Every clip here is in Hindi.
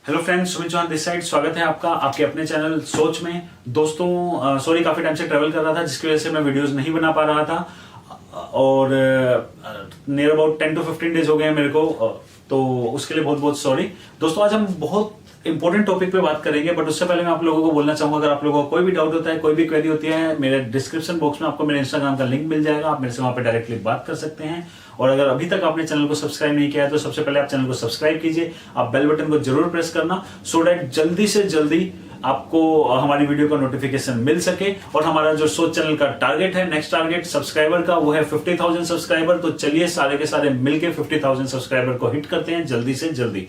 Hello friends, Sumit Chauhan this side. स्वागत है आपका आपके अपने चैनल सोच में। दोस्तों सॉरी, काफी टाइम से ट्रैवल कर रहा था जिसकी वजह से मैं वीडियोस नहीं बना पा रहा था और नियर अबाउट 10 to 15 डेज हो गए हैं मेरे को, तो उसके लिए बहुत बहुत सॉरी। दोस्तों आज हम बहुत इंपॉर्टेंट टॉपिक पे बात करेंगे, बट उससे पहले मैं आप लोगों को बोलना चाहूंगा, अगर आप लोगों को कोई भी डाउट होता है, कोई भी क्वेरी होती है, मेरे डिस्क्रिप्शन बॉक्स में आपको मेरे इंस्टाग्राम का लिंक मिल जाएगा। आप मेरे से वहां पे डायरेक्टली बात कर सकते हैं। और अगर अभी तक आपने चैनल को सब्सक्राइब नहीं किया है तो सबसे पहले आप चैनल को सब्सक्राइब कीजिए। आप बेल बटन को जरूर प्रेस करना सो दैट जल्दी से जल्दी आपको हमारी वीडियो का नोटिफिकेशन मिल सके। और हमारा जो सोच चैनल का टारगेट है, नेक्स्ट टारगेट सब्सक्राइबर का, वो है 50,000 सब्सक्राइबर। तो चलिए सारे के सारे मिलके 50,000 सब्सक्राइबर को हिट करते हैं जल्दी से जल्दी।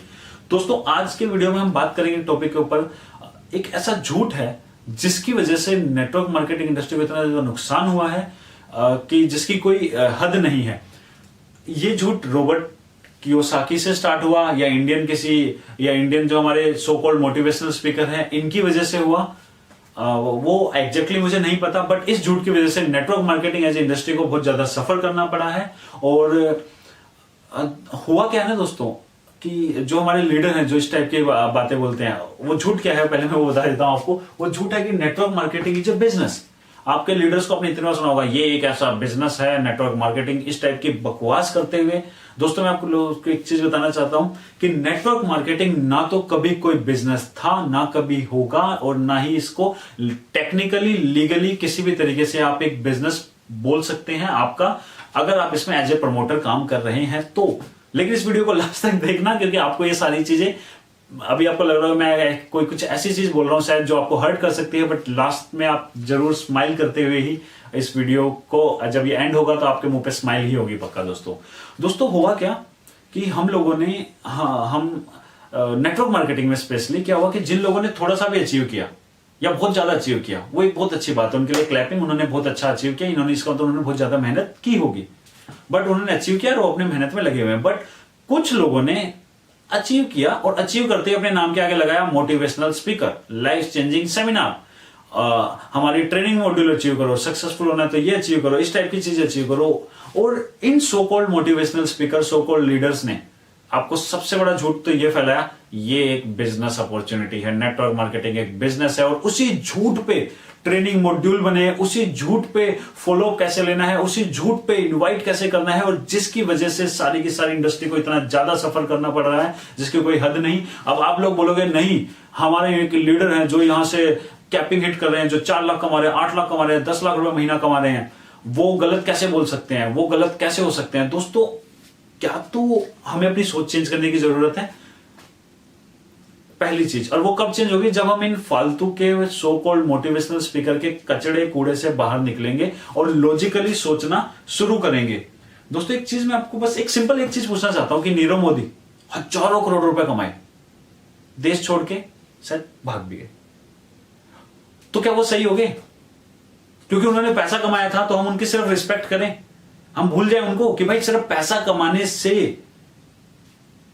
दोस्तों आज के वीडियो में हम बात करेंगे टॉपिक के ऊपर, एक ऐसा झूठ है जिसकी वजह से नेटवर्क मार्केटिंग इंडस्ट्री को इतना ज्यादा नुकसान हुआ है कि जिसकी कोई हद नहीं है। ये झूठ रॉबर्ट कियोसाकी से स्टार्ट हुआ या इंडियन जो हमारे सो कॉल्ड मोटिवेशनल स्पीकर हैं इनकी वजह से हुआ, वो एग्जैक्टली मुझे नहीं पता। बट इस झूठ की वजह से नेटवर्क मार्केटिंग एज इंडस्ट्री को बहुत ज्यादा सफर करना पड़ा है। और हुआ क्या है ना दोस्तों, कि जो हमारे लीडर हैं जो इस टाइप की बातें बोलते हैं, वो झूठ क्या है पहले मैं वो बता देता हूं आपको। वो झूठ है कि network marketing is a business. आपके लीडर्स को आपने इतना सुना होगा, ये एक ऐसा बिजनेस है नेटवर्क मार्केटिंग, इस टाइप की बकवास करते हुए। दोस्तों मैं आपको लोगों को एक चीज बताना चाहता हूं कि नेटवर्क मार्केटिंग ना तो कभी कोई बिजनेस था, ना कभी होगा, और ना ही इसको टेक्निकली लीगली किसी भी तरीके से आप एक बिजनेस बोल सकते हैं आपका, अगर आप इसमें एज ए प्रमोटर काम कर रहे हैं तो। लेकिन इस वीडियो को लास्ट तक देखना, क्योंकि आपको ये सारी चीजें, अभी आपको लग रहा है मैं कोई कुछ ऐसी चीज बोल रहा हूं शायद जो आपको हर्ट कर सकती है, बट लास्ट में आप जरूर स्माइल करते हुए ही इस वीडियो को, जब ये एंड होगा तो आपके मुंह पे स्माइल ही होगी पक्का। दोस्तों हुआ क्या कि हम लोगों ने, हम नेटवर्क मार्केटिंग में स्पेशली क्या हुआ कि जिन लोगों ने थोड़ा सा भी अचीव किया या बहुत ज्यादा अचीव किया, वो एक बहुत अच्छी बात है, उनके लिए क्लैपिंग। उन्होंने बहुत अच्छा अचीव किया, इन्होंने इसका तो उन्होंने बहुत ज्यादा मेहनत की होगी, बट उन्होंने अचीव किया और वो अपने मेहनत में लगे हुए हैं। बट कुछ लोगों ने अचीव किया और अचीव करते अपने नाम के आगे लगाया motivational speaker, life changing seminar, हमारी ट्रेनिंग मॉड्यूल अचीव करो, सक्सेसफुल होना है तो ये अचीव करो, इस टाइप की चीज अचीव करो। और इन so called motivational speaker, so called leaders ने आपको सबसे बड़ा झूठ तो ये फैलाया, ये एक बिजनेस अपॉर्चुनिटी है, नेटवर्क मार्केटिंग एक बिजनेस है। और उसी झूठ पे ट्रेनिंग मॉड्यूल बने, उसी झूठ पे फॉलो कैसे लेना है, उसी झूठ पे इनवाइट कैसे करना है, और जिसकी वजह से सारी की सारी इंडस्ट्री को इतना ज्यादा सफर करना पड़ रहा है जिसकी कोई हद नहीं। अब आप लोग बोलोगे नहीं, हमारे एक लीडर हैं जो यहां से कैपिंग हिट कर रहे हैं, जो 4 लाख कमा रहे हैं, 8 लाख कमा रहे हैं, 10 लाख रुपए महीना कमा रहे हैं, वो गलत कैसे बोल सकते हैं, वो गलत कैसे हो सकते हैं। दोस्तों क्या तो हमें अपनी सोच चेंज करने की जरूरत है, पहली चीज। और वो कब चेंज होगी, जब हम इन फालतू के सो कॉल्ड मोटिवेशनल स्पीकर के कचड़े कूड़े से बाहर निकलेंगे और लॉजिकली सोचना शुरू करेंगे। दोस्तों एक चीज मैं आपको बस एक सिंपल एक चीज पूछना चाहता हूं कि नीरव मोदी हजारों करोड़ रुपए कमाए, देश छोड़ के शायद भाग भी गए, तो क्या वो सही हो गए? क्योंकि उन्होंने पैसा कमाया था तो हम उनकी सिर्फ रिस्पेक्ट करें, हम भूल जाए उनको कि भाई सिर्फ पैसा कमाने से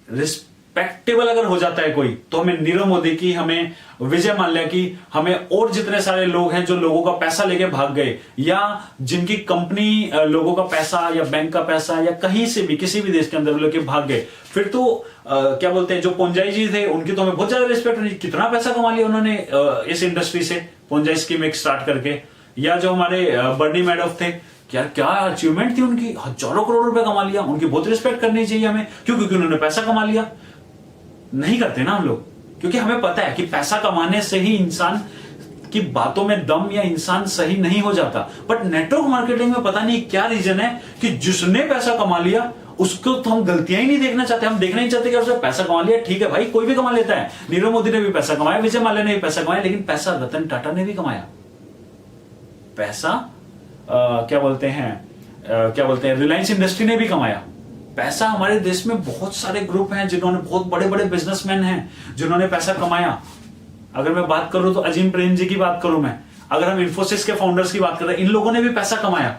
रिस्पेक्टेबल अगर हो जाता है कोई, तो हमें नीरव मोदी की, हमें विजय माल्या की, हमें और जितने सारे लोग हैं जो लोगों का पैसा लेके भाग गए, या जिनकी कंपनी लोगों का पैसा या बैंक का पैसा या कहीं से भी किसी भी देश के अंदर लेके भाग गए, फिर तो क्या बोलते हैं, जो पोंजाई जी थे उनकी तो हमें बहुत ज्यादा रिस्पेक्ट होनी। कितना पैसा कमा लिया उन्होंने इस इंडस्ट्री से, पोंजाई स्कीम एक स्टार्ट करके। या जो हमारे बर्नी मैडोफ थे, क्या अचीवमेंट थी उनकी, हजारों करोड़ रुपए कमा लिया, उनकी बहुत रिस्पेक्ट करनी चाहिए हमें। क्यों? क्योंकि उन्होंने पैसा कमा लिया। नहीं करते ना हम लोग, क्योंकि हमें पता है कि पैसा कमाने से ही इंसान की बातों में दम या इंसान सही नहीं हो जाता। बट नेटवर्क मार्केटिंग में पता नहीं क्या रीजन है कि जिसने पैसा कमा लिया उसको तो हम गलतियां ही नहीं देखना चाहते। हम देखना ही चाहते कि उसने पैसा कमा लिया, ठीक है भाई, कोई भी कमा लेता है। नीरव मोदी ने भी पैसा कमाया, विजय माल्या ने भी पैसा कमाया, लेकिन पैसा रतन टाटा ने भी कमाया। पैसा क्या बोलते हैं रिलायंस इंडस्ट्री ने भी कमाया। पैसा हमारे देश में बहुत सारे ग्रुप हैं जिन्होंने, बहुत बड़े बड़े बिजनेसमैन हैं जिन्होंने पैसा कमाया। अगर मैं बात करूं तो अजीम प्रेम जी की बात करूं मैं, अगर हम इन्फोसिस के फाउंडर्स की बात करें, इन लोगों ने भी पैसा कमाया।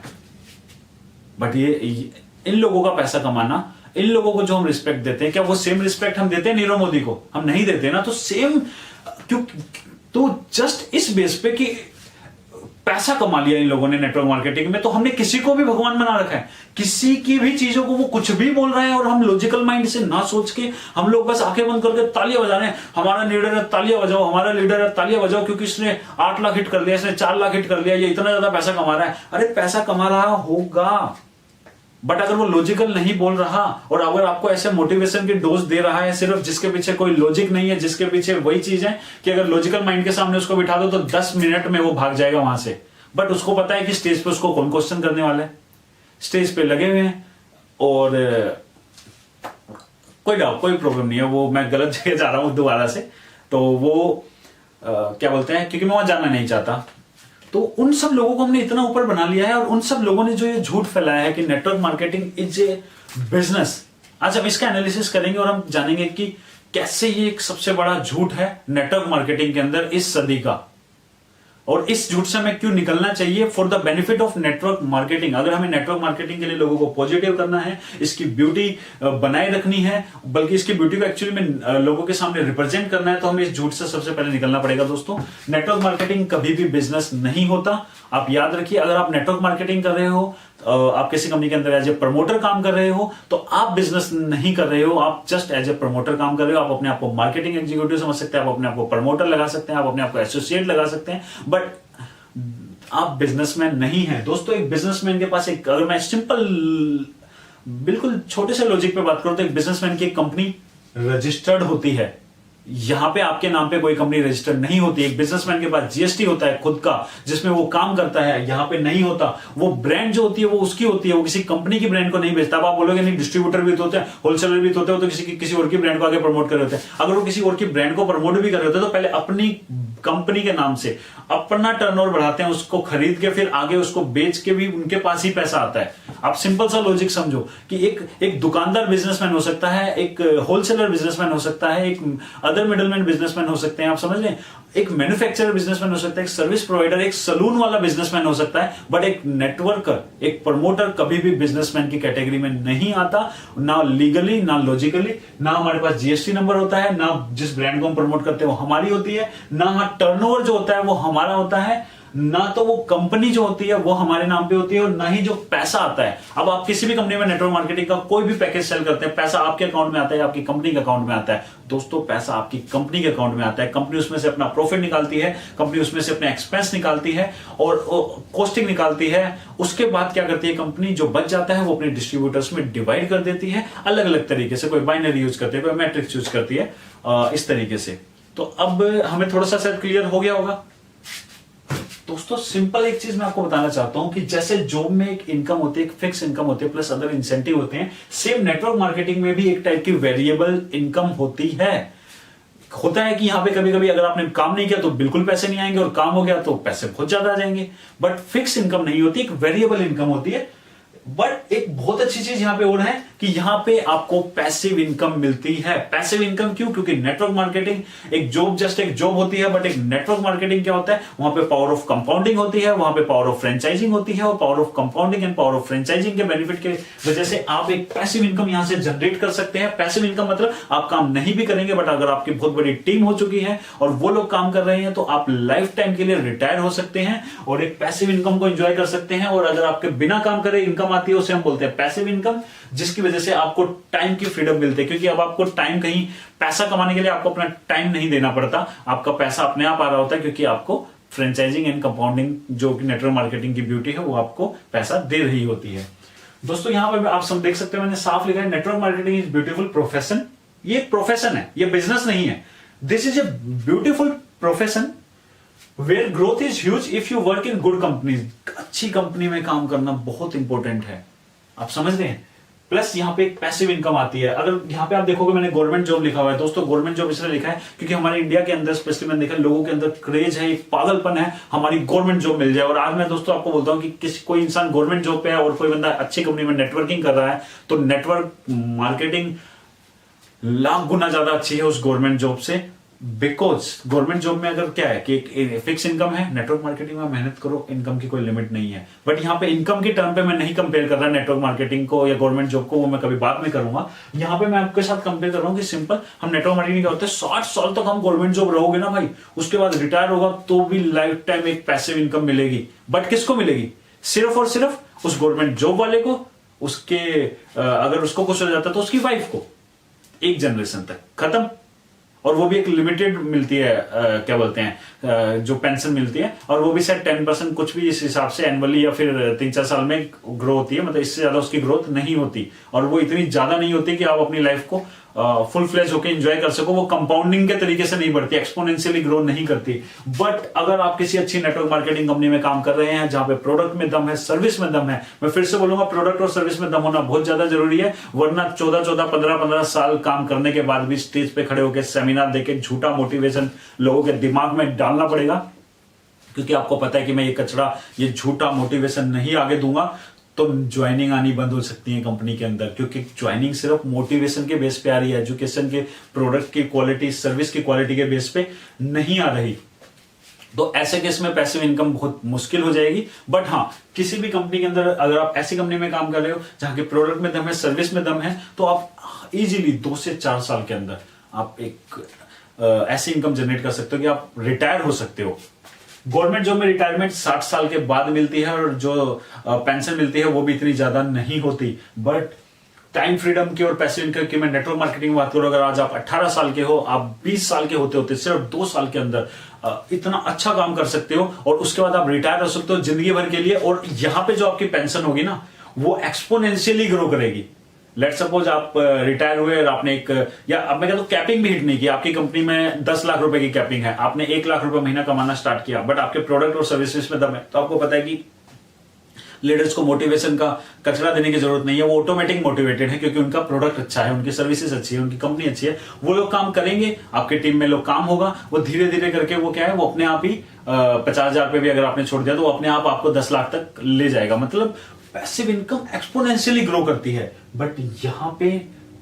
बट ये इन लोगों का पैसा कमाना, इन लोगों को जो हम रिस्पेक्ट देते हैं, क्या वो सेम रिस्पेक्ट हम देते हैं नीरव मोदी को? हम नहीं देते ना। तो सेम क्यों, तो जस्ट इस बेस पे कि पैसा कमा लिया इन लोगों ने नेटवर्क मार्केटिंग में, तो हमने किसी को भी भगवान बना रखा है। किसी की भी चीजों को वो कुछ भी बोल रहे हैं और हम लॉजिकल माइंड से ना सोच के हम लोग बस आंखें बंद करके तालियां बजा रहे हैं, हमारा लीडर है तालियां बजाओ, हमारा लीडर है तालियां बजाओ, क्योंकि इसने 8 लाख हिट कर लिया, इसने 4 लाख हिट कर लिया, ये इतना ज्यादा पैसा कमा रहा है। अरे पैसा कमा रहा होगा, बट अगर वो लॉजिकल नहीं बोल रहा और अगर आपको ऐसे मोटिवेशन की डोज दे रहा है सिर्फ, जिसके पीछे कोई लॉजिक नहीं है, जिसके पीछे वही चीज है कि अगर लॉजिकल माइंड के सामने उसको बिठा दो तो 10 मिनट में वो भाग जाएगा वहां से, बट उसको पता है कि स्टेज पे उसको कौन क्वेश्चन करने वाला है, स्टेज पे लगे हुए हैं और कोई प्रॉब्लम नहीं है, वो मैं गलत जगह जा रहा हूं दोबारा से, तो वो क्या बोलते हैं, क्योंकि मैं वहां जाना नहीं चाहता। तो उन सब लोगों को हमने इतना ऊपर बना लिया है और उन सब लोगों ने जो ये झूठ फैलाया है कि network marketing is a business, आज हम इसका एनालिसिस करेंगे और हम जानेंगे कि कैसे ये एक सबसे बड़ा झूठ है नेटवर्क मार्केटिंग के अंदर इस सदी का, और इस झूठ से हमें क्यों निकलना चाहिए for the benefit of network marketing. अगर हमें नेटवर्क मार्केटिंग के लिए लोगों को पॉजिटिव करना है, इसकी ब्यूटी बनाए रखनी है, बल्कि इसकी ब्यूटी को एक्चुअली में लोगों के सामने रिप्रेजेंट करना है, तो हमें इस झूठ से सबसे पहले निकलना पड़ेगा। दोस्तों, नेटवर्क मार्केटिंग कभी भी बिजनेस नहीं होता, आप याद रखिए। अगर आप नेटवर्क मार्केटिंग कर रहे हो, आप किसी कंपनी के अंदर एज ए प्रमोटर काम कर रहे हो, तो आप बिजनेस नहीं कर रहे हो, आप जस्ट एज ए प्रमोटर काम कर रहे हो। आप अपने आप को मार्केटिंग एग्जीक्यूटिव समझ सकते हैं, आप अपने आप को प्रमोटर लगा सकते हैं, आप अपने आप को एसोसिएट लगा सकते हैं, बट आप बिजनेसमैन नहीं है। दोस्तों, एक बिजनेसमैन के पास एक, अगर मैं सिंपल बिल्कुल छोटे से लॉजिक पे बात करूं तो एक बिजनेसमैन की एक कंपनी रजिस्टर्ड होती है। यहां पे आपके नाम पे कोई कंपनी रजिस्टर्ड नहीं होती। एक बिजनेसमैन के पास जीएसटी होता है खुद का, जिसमें वो काम करता है, यहां पे नहीं होता। वो ब्रांड जो होती है वो उसकी होती है, वो किसी कंपनी की ब्रांड को नहीं बेचता। अब आप बोलोगे नहीं, डिस्ट्रीब्यूटर भी तो होते हैं, होलसेलर भी तो होते हैं, तो किसी और की ब्रांड को आगे प्रमोट कर रहे होते हैं। अगर वो किसी और की ब्रांड को प्रमोट भी कर रहे होते हैं तो पहले अपनी कंपनी के नाम से अपना टर्नओवर बढ़ाते हैं, उसको खरीद के फिर आगे उसको बेच के भी उनके पास ही पैसा आता है। आप सिंपल सा लॉजिक समझो कि एक दुकानदार बिजनेसमैन हो सकता है, एक होलसेलर बिजनेसमैन हो सकता है, एक अदर मिडलमैन बिजनेसमैन हो सकते हैं, आप समझ लें, एक मैन्युफैक्चरर बिजनेसमैन हो सकता है, एक सर्विस प्रोवाइडर, एक सलून वाला बिजनेसमैन हो सकता है, बट एक नेटवर्कर, एक प्रमोटर कभी भी बिजनेसमैन की कैटेगरी में नहीं आता। ना लीगली, ना लॉजिकली, ना हमारे पास जीएसटी नंबर होता है, ना जिस ब्रांड को हम प्रमोट करते हैं वो हमारी होती है, ना टर्नओवर जो होता है वो हमारा होता है, ना तो वो कंपनी जो होती है वो हमारे नाम पे होती है, और ना ही जो पैसा आता है। अब आप किसी भी कंपनी में नेटवर्क मार्केटिंग का कोई भी पैकेज सेल करते हैं, पैसा आपके अकाउंट में आता है, आपकी कंपनी के अकाउंट में आता है। दोस्तों, पैसा आपकी कंपनी के अकाउंट में आता है, कंपनी उसमें से अपना प्रॉफिट निकालती है, कंपनी उसमें से अपने एक्सपेंस निकालती है और कॉस्टिंग निकालती है। उसके बाद क्या करती है कंपनी, जो बच जाता है वो अपने डिस्ट्रीब्यूटर्स में डिवाइड कर देती है अलग अलग तरीके से। कोई बाइनरी यूज करती है, कोई मैट्रिक्स यूज करती है, इस तरीके से। तो अब हमें थोड़ा सा सेट क्लियर हो गया होगा। दोस्तों, सिंपल एक चीज मैं आपको बताना चाहता हूं कि जैसे जॉब में एक इनकम होती है, एक फिक्स इनकम होती है, प्लस अदर इंसेंटिव होते हैं, सेम नेटवर्क मार्केटिंग में भी एक टाइप की वेरिएबल इनकम होती है। होता है कि यहां पे कभी कभी अगर आपने काम नहीं किया तो बिल्कुल पैसे नहीं आएंगे, और काम हो गया तो पैसे बहुत ज्यादा आ जाएंगे, बट फिक्स इनकम नहीं होती, एक वेरिएबल इनकम होती है। बट एक बहुत अच्छी चीज यहां पे और है कि यहां पे आपको पैसिव इनकम मिलती है। पैसिव इनकम क्यों? क्योंकि नेटवर्क मार्केटिंग एक जॉब, जस्ट एक जॉब होती है, बट एक नेटवर्क मार्केटिंग क्या होता है, वहां पे पावर ऑफ कंपाउंडिंग होती है, वहां पे पावर ऑफ फ्रेंचाइजिंग होती है, और power of compounding and power of franchising के बेनिफिट के वजह से आप एक पैसिव इनकम यहां से जनरेट कर सकते हैं। पैसिव इनकम मतलब आप काम नहीं भी करेंगे, बट अगर आपकी बहुत बड़ी टीम हो चुकी है और वो लोग काम कर रहे हैं तो आप लाइफ टाइम के लिए रिटायर हो सकते हैं और एक पैसिव इनकम को एंजॉय कर सकते हैं। और अगर आपके बिना काम करे इनकम आती है, उसे हम बोलते हैं पैसिव इनकम, जिसकी वजह से आपको टाइम की फ्रीडम मिलती है। क्योंकि अब आपको टाइम, कहीं पैसा कमाने के लिए आपको अपना टाइम नहीं देना पड़ता, आपका पैसा अपने आप आ रहा होता है, क्योंकि आपको फ्रेंचाइजिंग एंड कंपाउंडिंग, जो कि नेटवर्क मार्केटिंग की ब्यूटी है, वो आपको पैसा दे रही होती है। दोस्तों, यहां पर आप सब देख सकते हैं, मैंने साफ लिखा है, network marketing is beautiful profession. ये प्रोफेशन है, ये बिजनेस नहीं है। This is a beautiful profession where growth is huge if you work in good companies. अच्छी कंपनी में काम करना बहुत इंपॉर्टेंट है, आप समझ रहे हैं। प्लस यहां पे एक पैसिव इनकम आती है। अगर यहां पे आप देखोगे, मैंने गवर्नमेंट जॉब लिखा हुआ है। दोस्तों, गवर्नमेंट जॉब इसलिए लिखा है क्योंकि हमारे इंडिया के अंदर स्पेशली मैंने देखा लोगों के अंदर क्रेज है, एक पागलपन है, हमारी गवर्नमेंट जॉब मिल जाए। और आज मैं दोस्तों आपको बोलता हूं कि कोई इंसान गवर्नमेंट जॉब पे है और कोई बंदा अच्छी कंपनी में नेटवर्किंग कर रहा है, तो नेटवर्क मार्केटिंग लाख गुना ज्यादा अच्छी है उस गवर्नमेंट जॉब से। बिकॉज गवर्नमेंट जॉब में अगर क्या है कि एक फिक्स इनकम है, नेटवर्क मार्केटिंग में मेहनत करो, इनकम की कोई लिमिट नहीं है। बट यहाँ पे इनकम के टर्म पे मैं नहीं कंपेयर कर रहा नेटवर्क मार्केटिंग को या गवर्नमेंट जॉब को, वो मैं कभी बाद में करूंगा। यहाँ पे मैं आपके साथ कंपेयर कर रहा हूँ कि सिंपल, हम नेटवर्क मार्केटिंग क्या होता है, 60 साल तक हम गवर्नमेंट जॉब रहोगे ना भाई, उसके बाद रिटायर होगा तो भी लाइफ टाइम एक पैसिव इनकम मिलेगी। बट किसको मिलेगी? सिर्फ और सिर्फ उस गवर्नमेंट जॉब वाले को, उसके अगर उसको कुछ हो जाता है तो उसकी वाइफ को, एक जनरेशन तक खत्म। और वो भी एक लिमिटेड मिलती है, क्या बोलते हैं, जो पेंशन मिलती है, और वो भी शायद 10% कुछ भी इस हिसाब से एनुअली या फिर 3-4 साल में ग्रो होती है। मतलब इससे ज्यादा उसकी ग्रोथ नहीं होती, और वो इतनी ज्यादा नहीं होती कि आप अपनी लाइफ को फुल फ्लेज होकर एंजॉय कर सको। वो कंपाउंडिंग के तरीके से नहीं बढ़ती, एक्सपोनेंशियली ग्रो नहीं करती। बट अगर आप किसी अच्छी नेटवर्क मार्केटिंग कंपनी में काम कर रहे हैं जहां पे प्रोडक्ट में दम है, सर्विस में दम है, मैं फिर से बोलूंगा प्रोडक्ट और सर्विस में दम होना बहुत ज्यादा जरूरी है। वरना 14-14, 15-15 साल काम करने के बाद भी स्टेज पे खड़े होकर सेमिनार देके झूठा मोटिवेशन लोगों के दिमाग में डालना पड़ेगा, क्योंकि आपको पता है कि मैं ये कचरा, ये झूठा मोटिवेशन नहीं आगे दूंगा तो ज्वाइनिंग आनी बंद हो सकती है कंपनी के अंदर। क्योंकि ज्वाइनिंग सिर्फ मोटिवेशन के बेस पे आ रही है, एजुकेशन के, प्रोडक्ट की क्वालिटी, सर्विस की क्वालिटी के बेस पे नहीं आ रही। तो ऐसे केस में पैसिव इनकम बहुत मुश्किल हो जाएगी। बट हाँ, किसी भी कंपनी के अंदर अगर आप ऐसी कंपनी में काम कर रहे हो जहां के प्रोडक्ट में दम है, सर्विस में दम है, तो आप इजीली 2 से 4 साल के अंदर आप एक ऐसी इनकम जनरेट कर सकते हो कि आप रिटायर हो सकते हो। गवर्नमेंट जॉब में रिटायरमेंट 60 साल के बाद मिलती है, और जो पेंशन मिलती है वो भी इतनी ज्यादा नहीं होती। बट टाइम फ्रीडम की और पैसिव इनकम की मैं नेटवर्क मार्केटिंग में बात करूं, अगर आज आप 18 साल के हो, आप 20 साल के होते होते सिर्फ 2 साल के अंदर इतना अच्छा काम कर सकते हो, और उसके बाद आप रिटायर हो सकते हो जिंदगी भर के लिए। और यहां पे जो आपकी पेंशन होगी ना, वो एक्सपोनेंशियली ग्रो करेगी। लेट सपोज आप रिटायर हुए और आपने एक, या अब मैं कहता हूं कैपिंग भी हिट नहीं की, आपकी कंपनी में 10 लाख रुपए की कैपिंग है, आपने 1 लाख रुपए महीना कमाना स्टार्ट किया, बट आपके प्रोडक्ट और सर्विसेज में दम है, तो आपको पता है कि लीडर्स को मोटिवेशन का कचरा देने की जरूरत नहीं है। वो ऑटोमेटिक मोटिवेटेड है, क्योंकि उनका प्रोडक्ट अच्छा है, उनकी सर्विसेज अच्छी है, उनकी कंपनी अच्छी है। वो लोग काम करेंगे, आपके टीम में लोग काम होगा, वो धीरे धीरे करके वो क्या है, वो अपने आप ही 50,000 पे भी अगर आपने छोड़ दिया तो वो अपने आप आपको 10 लाख तक ले जाएगा। मतलब पैसिव इनकम एक्सपोनेंशियली ग्रो करती है। बट यहां पे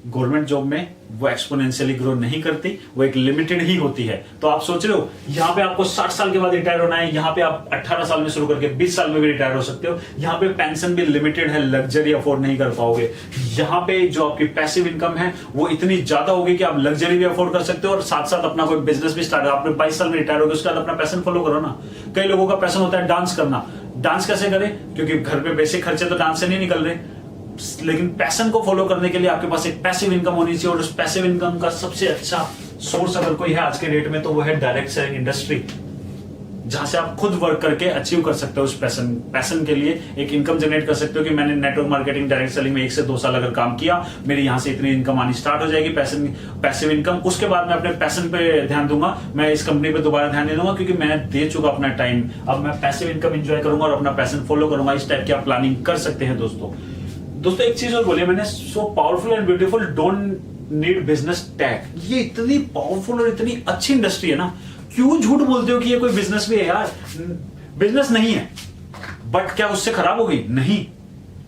गवर्नमेंट जॉब में वो एक्सपोनेंशियली ग्रो नहीं करती, वो एक लिमिटेड ही होती है। तो आप सोच रहे हो यहां पे आपको 60 साल के बाद रिटायर होना है, यहां पे आप 18 साल में शुरू करके 20 साल में भी रिटायर हो सकते हो। यहां पे पेंशन भी लिमिटेड है, लग्जरी अफोर्ड नहीं कर पाओगे। यहां पे जो आपकी पैसिव इनकम है वो इतनी ज्यादा होगी कि आप लग्जरी भी अफोर्ड कर सकते हो, और साथ साथ अपना कोई बिजनेस भी स्टार्ट। आपने 22 साल में रिटायर हो गए, उसके बाद अपना पैशन फॉलो करो ना। कई लोगों का पैशन होता है डांस करना। डांस कैसे करें? क्योंकि घर पे बेसिक खर्चे तो डांस से नहीं निकल रहे, लेकिन पैशन को फॉलो करने के लिए आपके पास एक पैसिव इनकम होनी चाहिए। और उस पैसिव इनकम का सबसे अच्छा सोर्स अगर कोई है आज के डेट में, तो वो है डायरेक्ट सेलिंग इंडस्ट्री, जहां से आप खुद वर्क करके अचीव कर सकते हो उस पैशन के लिए एक इनकम जनरेट कर सकते हो। कि मैंने नेटवर्क मार्केटिंग, डायरेक्ट सेलिंग में 1 से 2 साल अगर काम किया, मेरी यहां से इतनी इनकम आनी स्टार्ट हो जाएगी, पैसिव इनकम। उसके बाद मैं अपने पैशन पे ध्यान दूंगा, मैं इस कंपनी पे दोबारा ध्यान नहीं दूंगा, क्योंकि मैंने दे चुका अपना टाइम, अब मैं पैसिव इनकम एंजॉय करूंगा और अपना पैशन फॉलो करूंगा। इस टाइप की आप प्लानिंग कर सकते हैं दोस्तों। एक चीज और बोली मैंने, so powerful and beautiful, don't need business tag. ये इतनी पावरफुल और इतनी अच्छी इंडस्ट्री है ना, क्यों झूठ बोलते हो कि ये कोई बिजनेस भी है यार? बिजनेस नहीं है, बट क्या उससे खराब होगी? नहीं,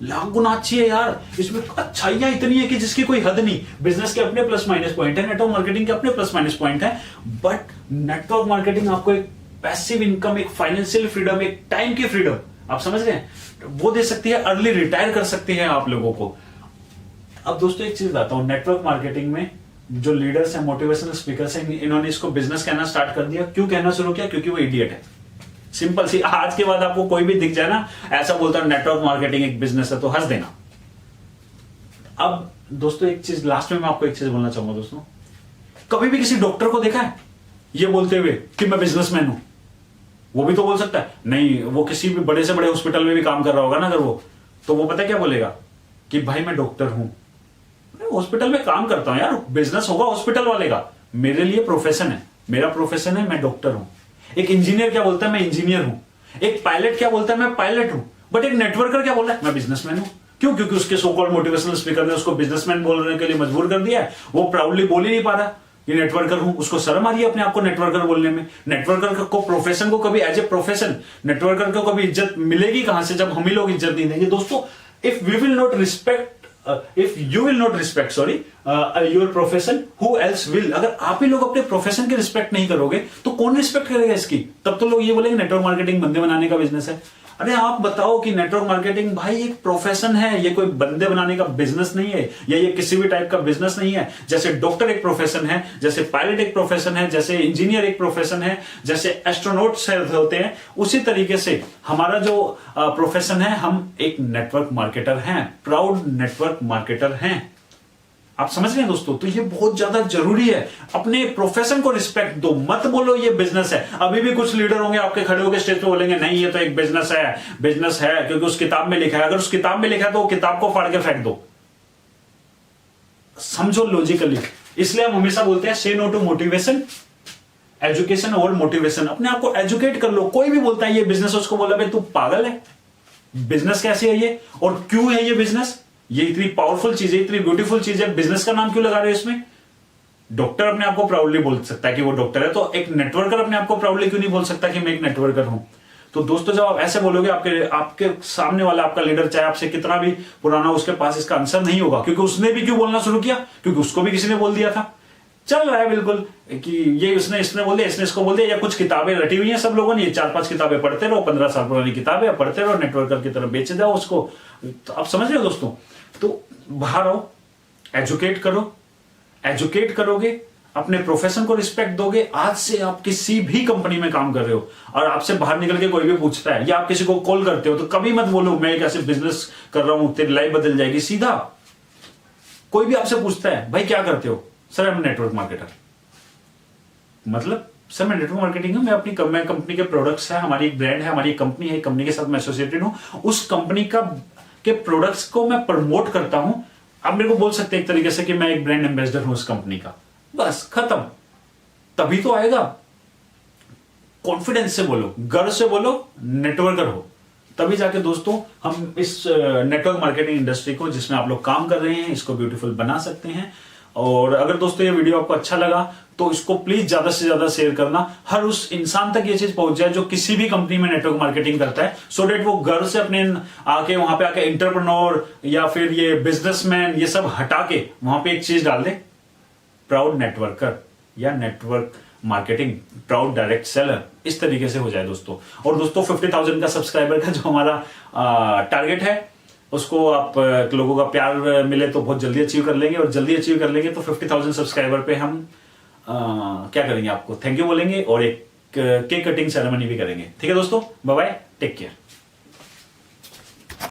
लाख गुना अच्छी है यार। इसमें अच्छाइयां इतनी है कि जिसकी कोई हद नहीं। बिजनेस के अपने प्लस माइनस पॉइंट है, नेटवर्क मार्केटिंग के अपने प्लस माइनस पॉइंट है, बट नेटवर्क मार्केटिंग आपको एक पैसिव इनकम, एक फाइनेंशियल फ्रीडम, एक टाइम की फ्रीडम, आप समझ रहे हैं, वो दे सकती है। अर्ली रिटायर कर सकती है आप लोगों को। अब दोस्तों एक चीज बताता हूं, नेटवर्क मार्केटिंग में जो लीडर्स हैं, मोटिवेशनल स्पीकर्स हैं, इन्होंने इसको बिजनेस कहना स्टार्ट कर दिया। क्यों कहना शुरू किया? क्योंकि वो इडियट है। सिंपल सी। आज के बाद आपको कोई भी दिख जाए ना ऐसा बोलता है नेटवर्क मार्केटिंग एक बिजनेस है, तो हंस देना। अब दोस्तों एक चीज लास्ट में मैं आपको एक चीज बोलना चाहूंगा दोस्तों, कभी भी किसी डॉक्टर को देखा है ये बोलते हुए कि मैं बिजनेसमैन हूं? वो भी तो बोल सकता है। नहीं, वो किसी भी बड़े से बड़े हॉस्पिटल में भी काम कर रहा होगा ना, अगर वो, तो वो पता क्या बोलेगा कि भाई मैं डॉक्टर हूं, हॉस्पिटल में काम करता हूं यार। बिजनेस होगा हॉस्पिटल वाले का, मेरे लिए प्रोफेशन है, मेरा प्रोफेशन है, मैं डॉक्टर हूं। एक इंजीनियर क्या बोलता है? मैं इंजीनियर हूं। एक पायलट क्या बोलता है? मैं पायलट हूं। बट एक नेटवर्कर क्या बोल रहा है? मैं बिजनेसमैन हूं। क्यों? क्योंकि उसके सो कॉल्ड मोटिवेशनल स्पीकर ने उसको बिजनेसमैन बोलने के लिए मजबूर कर दिया है। वो प्राउडली बोल ही नहीं पा रहा ये नेटवर्कर हूं, उसको शर्म आ रही है अपने आप को नेटवर्कर बोलने में। नेटवर्कर को, प्रोफेशन को कभी एज ए प्रोफेशन, नेटवर्कर को कभी इज्जत मिलेगी कहां से, जब हम ही लोग इज्जत नहीं देंगे दोस्तों। If we will not respect if you will not respect your profession, who else will? अगर आप ही लोग अपने प्रोफेशन की रिस्पेक्ट नहीं करोगे तो कौन रिस्पेक्ट करेगा इसकी? तब तो लोग ये बोलेंगे नेटवर्क मार्केटिंग बंदे बनाने का बिजनेस है। अरे आप बताओ कि नेटवर्क मार्केटिंग भाई एक प्रोफेशन है, ये कोई बंदे बनाने का बिजनेस नहीं है, या ये किसी भी टाइप का बिजनेस नहीं है। जैसे डॉक्टर एक प्रोफेशन है, जैसे पायलट एक प्रोफेशन है, जैसे इंजीनियर एक प्रोफेशन है, जैसे एस्ट्रोनॉट्स होते हैं, उसी तरीके से हमारा जो प्रोफेशन है, हम एक नेटवर्क मार्केटर हैं, प्राउड नेटवर्क मार्केटर हैं। आप समझ रहे हैं दोस्तों? तो ये बहुत ज्यादा जरूरी है, अपने प्रोफेशन को रिस्पेक्ट दो, मत बोलो ये बिजनेस है। अभी भी कुछ लीडर होंगे आपके खड़े होकर स्टेज पे बोलेंगे नहीं ये तो एक बिजनेस है क्योंकि उस किताब में लिखा है। अगर उस किताब में लिखा है तो वो किताब को फाड़ के फेंक दो। समझो लॉजिकली। इसलिए हम हमेशा बोलते हैं से नो टू मोटिवेशन, एजुकेशन और मोटिवेशन। अपने आप को एजुकेट कर लो। कोई भी बोलता है ये बिजनेस, उसको बोला भाई तू पागल है, बिजनेस कैसे है ये और क्यों है ये बिजनेस? ये इतनी पावरफुल चीज है, इतनी ब्यूटीफुल चीज है, बिजनेस का नाम क्यों लगा रहे हो इसमें? डॉक्टर अपने आप को प्राउडली बोल सकता है कि वो डॉक्टर है, तो एक नेटवर्कर अपने आप को प्राउडली क्यों नहीं बोल सकता कि मैं एक नेटवर्कर हूं? तो दोस्तों जब आप ऐसे बोलोगे, आपके सामने वाला आपका लीडर चाहे आपसे कितना भी पुराना, उसके पास इसका आंसर नहीं होगा, क्योंकि उसने भी क्यों बोलना शुरू किया? क्योंकि उसको भी किसी ने बोल दिया था। चल रहा है बिल्कुल कि ये इसने बोल दिया, इसने इसको बोल दिया, या कुछ किताबें रटी हुई हैं सब लोगों ने, ये 4-5 किताबें पढ़ते रहो, 15 साल पुरानी किताबें पढ़ते रहो, नेटवर्कर की तरफ बेच जाओ उसको। तो आप समझ रहे हो दोस्तों? तो बाहर आओ, एजुकेट करोगे, अपने प्रोफेशन को रिस्पेक्ट दोगे। आज से आप किसी भी कंपनी में काम कर रहे हो और आपसे बाहर निकल के कोई भी पूछता है, या आप किसी को कॉल करते हो, तो कभी मत बोलो मैं एक ऐसे बिजनेस कर रहा हूं तेरी लाइफ बदल जाएगी। सीधा कोई भी आपसे पूछता है भाई क्या करते हो? सर मैं नेटवर्क मार्केटर। मतलब सर मैं नेटवर्क मार्केटिंग हूं, मैं अपनी कंपनी के प्रोडक्ट्स है, हमारी एक ब्रांड है, हमारी एक कंपनी है, कंपनी के साथ मैं एसोसिएटेड हूं, उस कंपनी के प्रोडक्ट्स को मैं प्रमोट करता हूं। आप मेरे को बोल सकते हैं एक तरीके से कि मैं एक ब्रांड एम्बेसडर हूं उस कंपनी का। बस खत्म। तभी तो आएगा। कॉन्फिडेंस से बोलो, गर्व से बोलो, नेटवर्कर हो, तभी जाके दोस्तों हम इस नेटवर्क मार्केटिंग इंडस्ट्री को, जिसमें आप लोग काम कर रहे हैं, इसको ब्यूटीफुल बना सकते हैं। और अगर दोस्तों ये वीडियो आपको अच्छा लगा तो इसको प्लीज ज्यादा से ज्यादा शेयर करना, हर उस इंसान तक ये चीज पहुंच जाए जो किसी भी कंपनी में नेटवर्क मार्केटिंग करता है, सो डेट वो घर से अपने वहां पे आके एंटरप्रेन्योर या फिर ये बिजनेसमैन ये सब हटा के वहां पे एक चीज डाल दे, प्राउड नेटवर्कर या network marketing, proud direct seller. इस तरीके से हो जाए दोस्तों। और दोस्तों 50,000 का सब्सक्राइबर का जो हमारा टारगेट है, उसको आप लोगों का प्यार मिले तो बहुत जल्दी अचीव कर लेंगे, और जल्दी अचीव कर लेंगे तो 50,000 सब्सक्राइबर पे हम क्या करेंगे, आपको थैंक यू बोलेंगे और एक केक कटिंग सेरेमनी भी करेंगे। ठीक है दोस्तों, बाय बाय, टेक केयर।